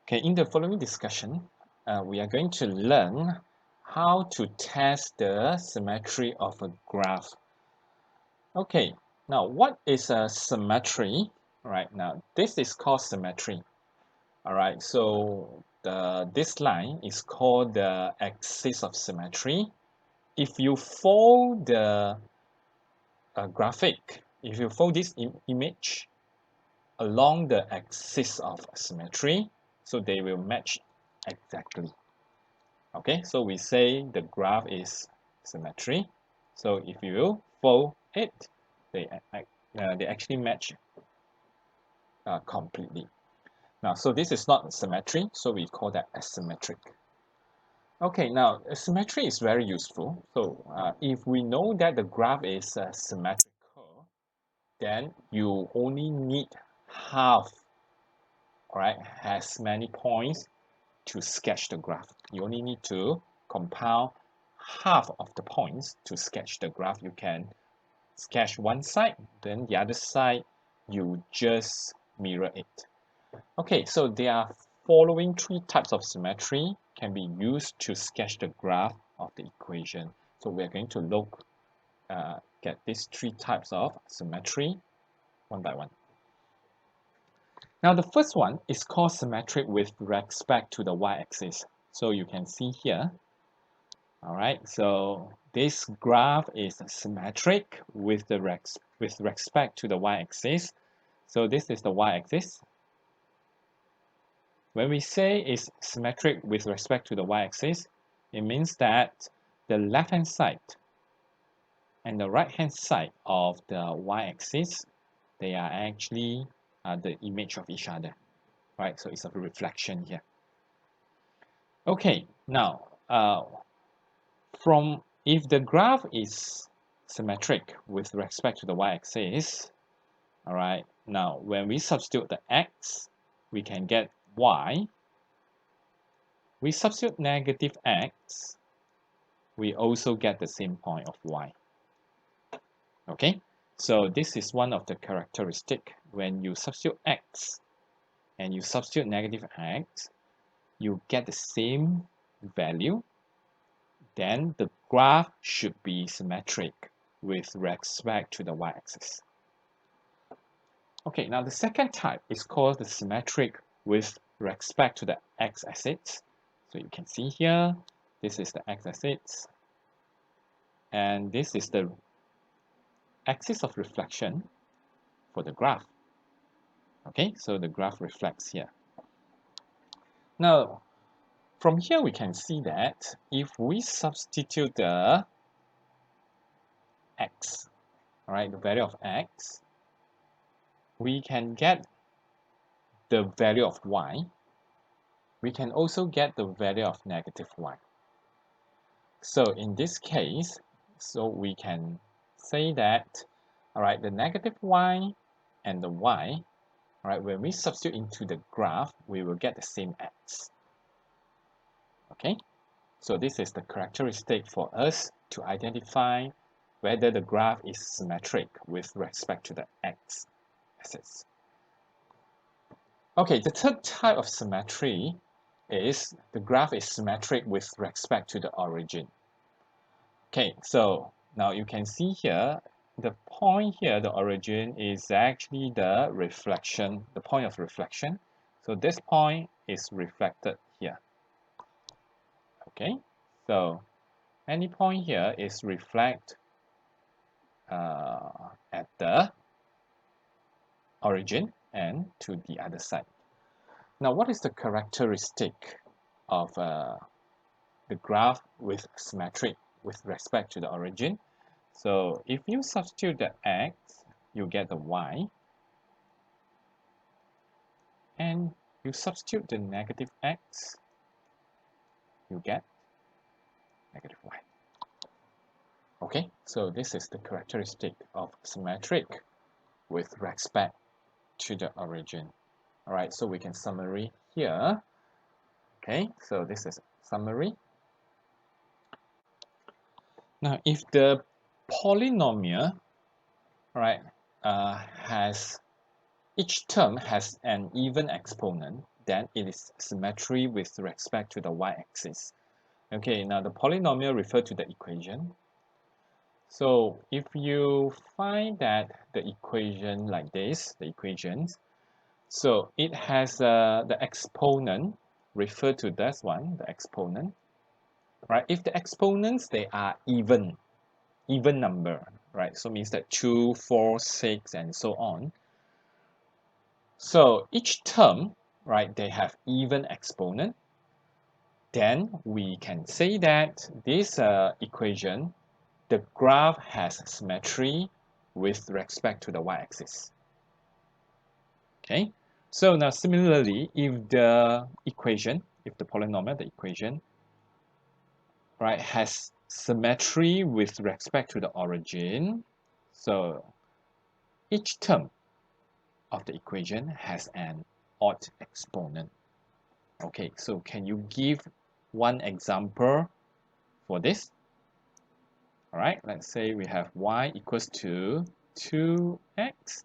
Okay, in the following discussion, we are going to learn how to test the symmetry of a graph. Okay, now what is a symmetry? Right now, this is called symmetry. All right, so this line is called the axis of symmetry. If you fold the graphic, if you fold this image along the axis of symmetry, so they will match exactly. Okay, so we say the graph is symmetry. So if you fold it, they actually match completely. Now, so this is not symmetry, so we call that asymmetric. Okay, now symmetry is very useful. So if we know that the graph is symmetrical, then you only need half, right, as many points to sketch the graph. You only need to compound half of the points to sketch the graph. You can sketch one side, then the other side, you just mirror it. Okay, so there are following three types of symmetry can be used to sketch the graph of the equation. So we're going to look at these three types of symmetry one by one. Now the first one is called symmetric with respect to the y-axis. So you can see here, all right, so this graph is symmetric with respect to the y-axis. So this is the y-axis. When we say it's symmetric with respect to the y-axis, it means that the left-hand side and the right-hand side of the y-axis, they are actually the image of each other, right? So it's a reflection here. Okay, now if the graph is symmetric with respect to the y-axis, all right, now when we substitute the x, we can get y. We substitute negative x, we also get the same point of y. Okay, so this is one of the characteristic. When you substitute x and you substitute negative x, you get the same value. Then the graph should be symmetric with respect to the y-axis. Okay, now the second type is called the symmetric with respect to the x-axis. So you can see here, this is the x-axis, and this is the axis of reflection for the graph. Okay, so the graph reflects here. Now, from here we can see that if we substitute the x, all right, the value of x, we can get the value of y. We can also get the value of negative y. So in this case, so we can say that, all right, the negative y and the y, all right, when we substitute into the graph, we will get the same x. Okay, so this is the characteristic for us to identify whether the graph is symmetric with respect to the x-axis. Okay, the third type of symmetry is the graph is symmetric with respect to the origin. Okay, so now you can see here, the point here, the origin is actually the reflection, the point of reflection. So this point is reflected here. Okay, so any point here is reflect at the origin and to the other side. Now, what is the characteristic of the graph with symmetry with respect to the origin? So if you substitute the x, you get the y, and you substitute the negative x, you get negative y. Okay, so this is the characteristic of symmetric with respect to the origin. All right, so we can summary here. Okay, so this is summary. Now, if the polynomial, right, has each term has an even exponent, then it is symmetry with respect to the y-axis. Okay, now the polynomial refers to the equation. So if you find that the equation like this, the equations, so it has the exponent, refer to this one, the exponent, right? If the exponents, they are even number, right? So means that 2, 4, 6, and so on. So each term, right, they have even exponent. Then we can say that this equation, the graph has symmetry with respect to the y-axis. Okay, so now similarly, if the equation, if the polynomial, the equation, right, has symmetry with respect to the origin, so each term of the equation has an odd exponent. Okay, so can you give one example for this? All right, let's say we have y equals to 2x.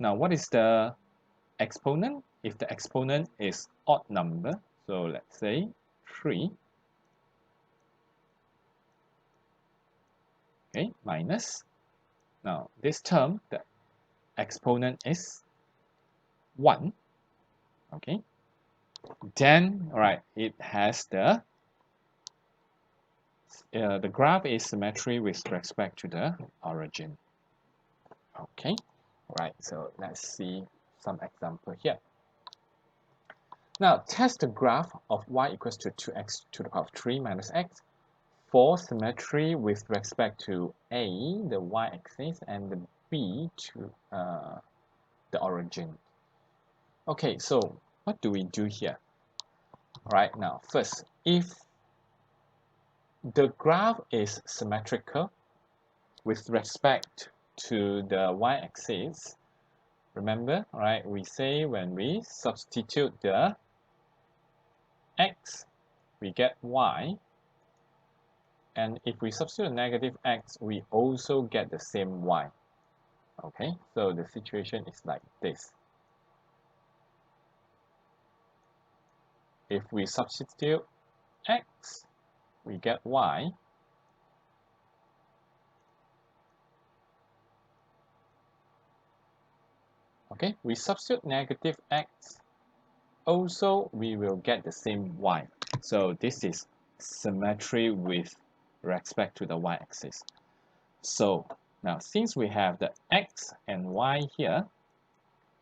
Now, what is the exponent? If the exponent is odd number, so let's say 3, okay, minus. Now, this term, the exponent is 1, okay. Then, all right, it has the graph is symmetry with respect to the origin. Okay, right, so let's see some example here. Now, test the graph of y equals to 2x to the power of 3 minus x for symmetry with respect to a, the y-axis, and the b to the origin. Okay, so what do we do here? All right, now first, if the graph is symmetrical with respect to the y-axis, remember, right, we say when we substitute the x, we get y, and if we substitute a negative x, we also get the same y. Okay, so the situation is like this. If we substitute x, we get y. Okay, we substitute negative x, also we will get the same y. So this is symmetry with respect to the y-axis. So now since we have the x and y here,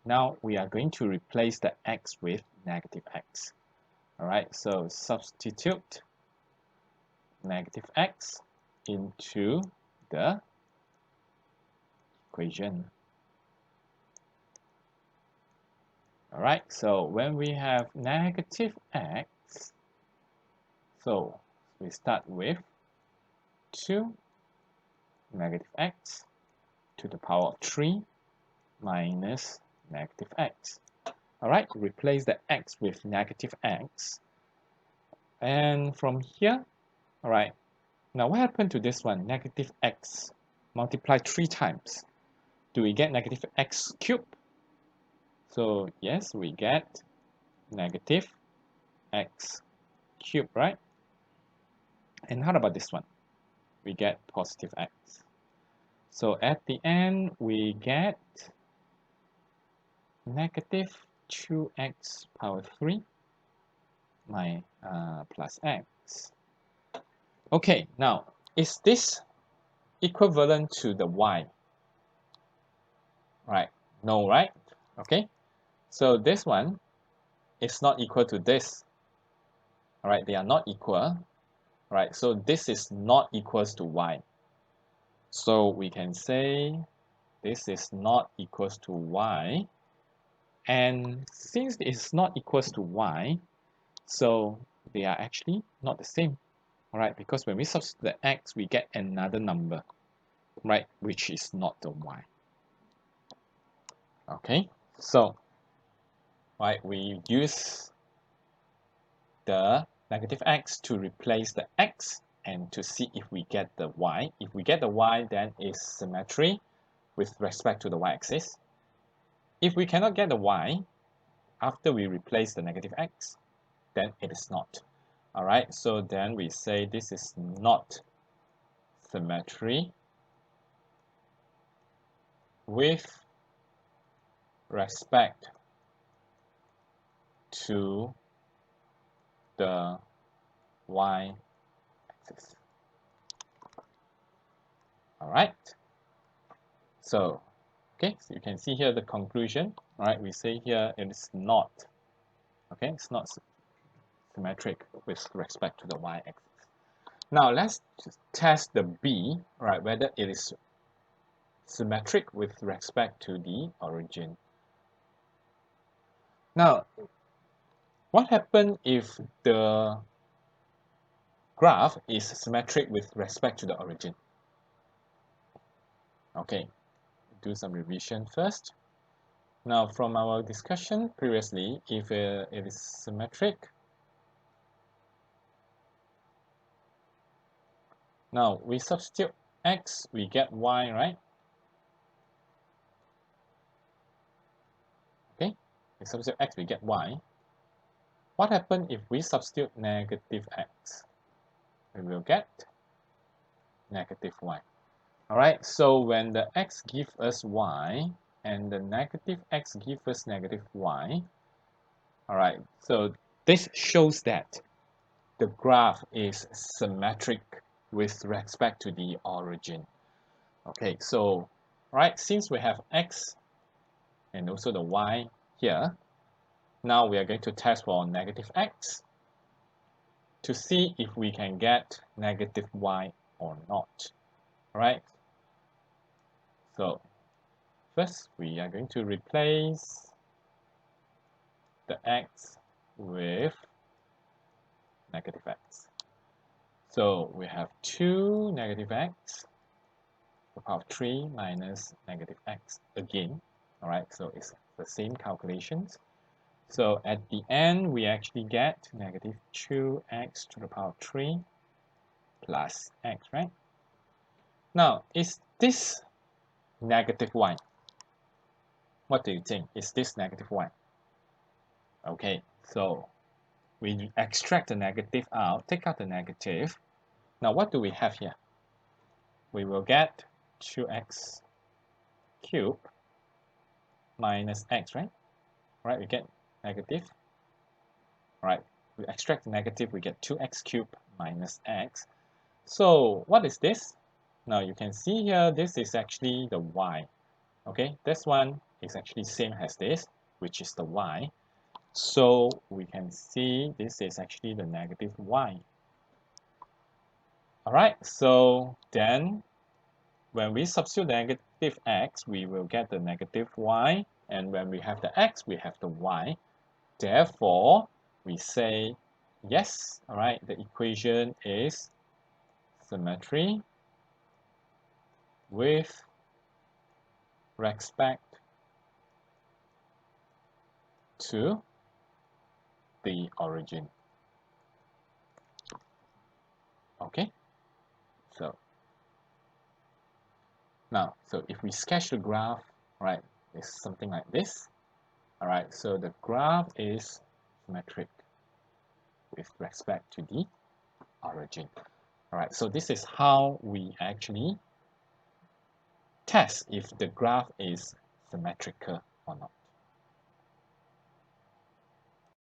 now we are going to replace the x with negative x. All right, so substitute negative x into the equation. All right, so when we have negative x, so we start with 2 negative x to the power of 3 minus negative x. All right, replace the x with negative x. And from here, all right, now what happened to this one? Negative x multiplied 3 times. Do we get negative x cubed? So yes, we get negative x cubed, right? And how about this one? We get positive x. So at the end, we get negative 2x power 3 plus x. Okay, now, is this equivalent to the y? Right, no, right? Okay, so this one is not equal to this. All right, they are not equal. Right, so this is not equals to y. So we can say this is not equals to y. And since it's not equals to y, so they are actually not the same. All right, because when we substitute the x, we get another number, right, which is not the y. Okay, so right, we use the negative x to replace the x and to see if we get the y. If we get the y, then it's symmetry with respect to the y-axis. If we cannot get the y after we replace the negative x, then it is not. All right, so then we say this is not symmetry with respect to the y-axis. All right, so okay, so you can see here the conclusion. All right, we say here it is not, okay, it's not symmetric with respect to the y-axis. Now let's test the B, right, whether it is symmetric with respect to the origin. Now, what happens if the graph is symmetric with respect to the origin? Okay, do some revision first. Now, from our discussion previously, if it is symmetric, now we substitute x, we get y, right? Okay, we substitute x, we get y. What happens if we substitute negative x? We will get negative y. All right, so when the x gives us y and the negative x gives us negative y, all right, so this shows that the graph is symmetric with respect to the origin. Okay, so right, since we have x and also the y here, now we are going to test for negative x to see if we can get negative y or not. All right, so first we are going to replace the x with negative x. So we have 2 negative x to the power of 3 minus negative x again. All right, so it's the same calculations. So at the end, we actually get negative 2x to the power of 3 plus x, right? Now, is this negative y? What do you think? Is this negative y? Okay, so we extract the negative out, take out the negative. Now, what do we have here? We will get 2x cubed minus x, right? Right, we get negative. Right, we extract the negative, we get 2x cubed minus x. So what is this? Now you can see here, this is actually the y. Okay, this one is actually same as this, which is the y. So we can see this is actually the negative y. All right, so then when we substitute negative x, we will get the negative y. And when we have the x, we have the y. Therefore, we say yes. All right, the equation is symmetry with respect to the origin. Okay, so now, so if we sketch the graph, right, it's something like this. All right, so the graph is symmetric with respect to the origin. All right, so this is how we actually test if the graph is symmetrical or not.